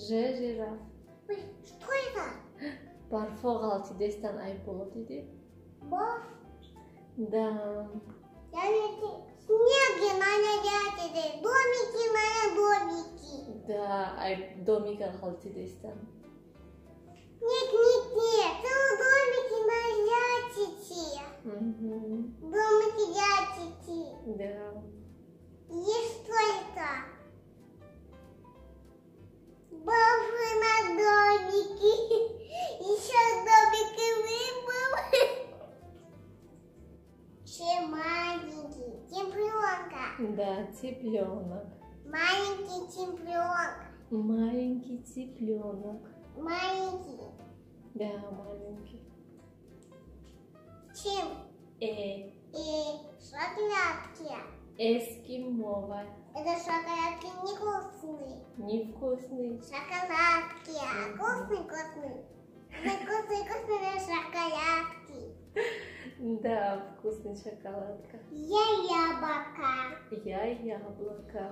Жираф. Ой, что это? Барфо галтидестан айболо диди? Бов. Да. Я эти снеги наняли, домики домики. Да, ай домика галтидестан. Нет, это домики наячите. Домики ячите. Да. И что это? Бабы на домики. Еще домики выбыл. Че маленький цыпленка. Да, цыпленок. Маленький цыпленок. Маленький цыпленок. Маленький. Да, маленький. Чем? Шоколадки. Эскимова. Это шоколадки невкусные. Невкусный. Шоколадки. Вкусные. Вкусные шоколадки. Да, вкусный шоколадка. Я яблоко. Я яблоко.